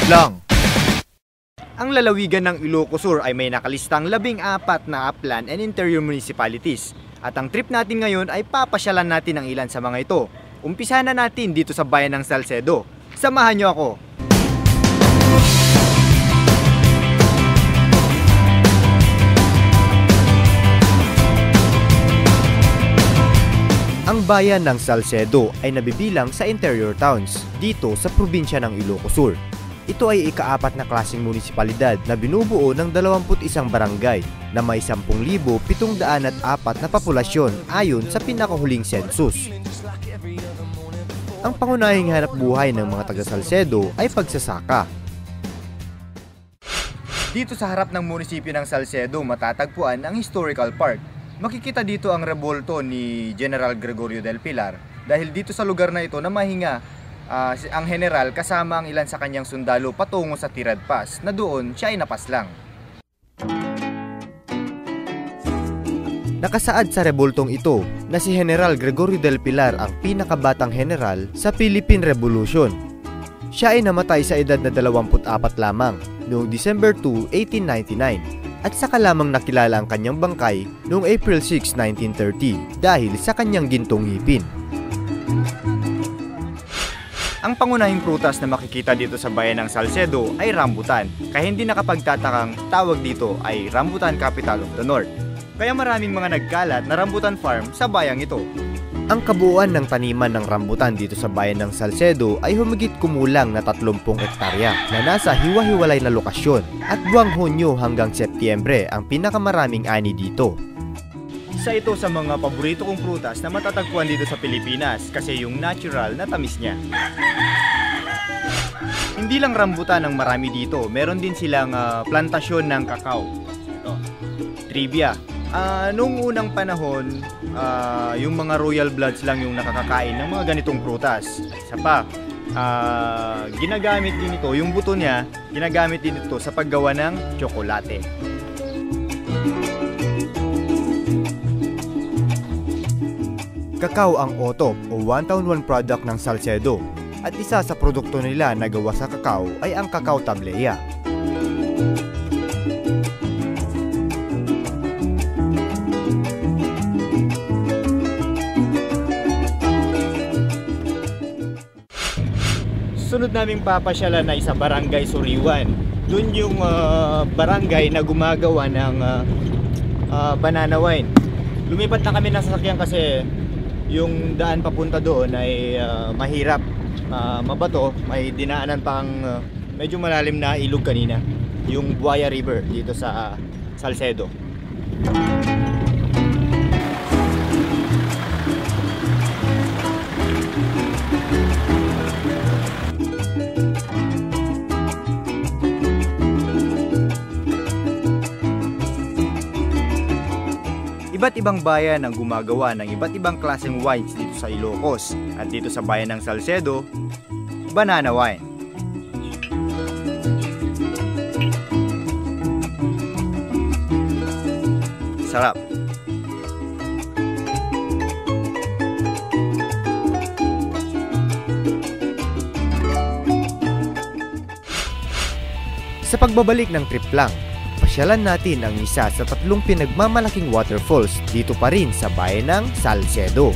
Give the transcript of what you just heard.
lang. Ang lalawigan ng Ilocos Sur ay may nakalistang 14 na upland and interior municipalities. At ang trip natin ngayon ay papasyalan natin ang ilan sa mga ito. Umpisa na natin dito sa bayan ng Salcedo. Samahan niyo ako. Ang bayan ng Salcedo ay nabibilang sa interior towns dito sa probinsya ng Ilocos Sur. Ito ay ika-4 na klaseng munisipalidad na binubuo ng 21 barangay na may 10,704 na populasyon ayon sa pinakahuling census. Ang pangunahing hanap buhay ng mga taga-Salcedo ay pagsasaka. Dito sa harap ng munisipyo ng Salcedo matatagpuan ang historical park. Makikita dito ang rebulto ni General Gregorio del Pilar dahil dito sa lugar na ito namahinga ang general kasama ang ilan sa kanyang sundalo patungo sa Tirad Pass na doon siya ay napaslang. Nakasaad sa rebultong ito na si General Gregorio del Pilar ang pinakabatang general sa Philippine Revolution. Siya ay namatay sa edad na 24 lamang noong December 2, 1899 at saka lamang nakilala ang kanyang bangkay noong April 6, 1930 dahil sa kanyang gintong ngipin. Ang pangunahing prutas na makikita dito sa bayan ng Salcedo ay rambutan, kaya hindi nakapagtatakang tawag dito ay Rambutan Capital of the North. Kaya maraming mga nagkalat na rambutan farm sa bayang ito. Ang kabuuan ng taniman ng rambutan dito sa bayan ng Salcedo ay humigit kumulang na 30 hektarya na nasa hiwa-hiwalay na lokasyon at buwang Hunyo hanggang Setyembre ang pinakamaraming ani dito. Isa ito sa mga paborito kong prutas na matatagpuan dito sa Pilipinas kasi yung natural na tamis niya. Hindi lang rambutan ang marami dito, meron din silang plantasyon ng kakao. Ito. Trivia. Noong unang panahon, yung mga royal bloods lang yung nakakakain ng mga ganitong prutas. Isa pa, ginagamit din ito, yung buto niya, ginagamit din ito sa paggawa ng tsokolate. Kakao ang OTOP o One Town One product ng Salcedo at isa sa produkto nila na gawa sa kakao ay ang Cacao Tableya. Sunod naming papasyalan na isa barangay Suriwan. Doon yung barangay na gumagawa ng banana wine. Lumipat na kami ng sasakyan kasi yung daan papunta doon ay mahirap, mabato, may dinaanan pang medyo malalim na ilog kanina, yung Buaya River dito sa Salcedo. Iba't ibang bayan ang gumagawa ng iba't ibang klaseng wines dito sa Ilocos at dito sa bayan ng Salcedo, banana wine. Sarap. Sa pagbabalik ng trip lang, pasyalan natin ang isa sa 3 pinagmamalaking waterfalls dito pa rin sa bayan ng Salcedo.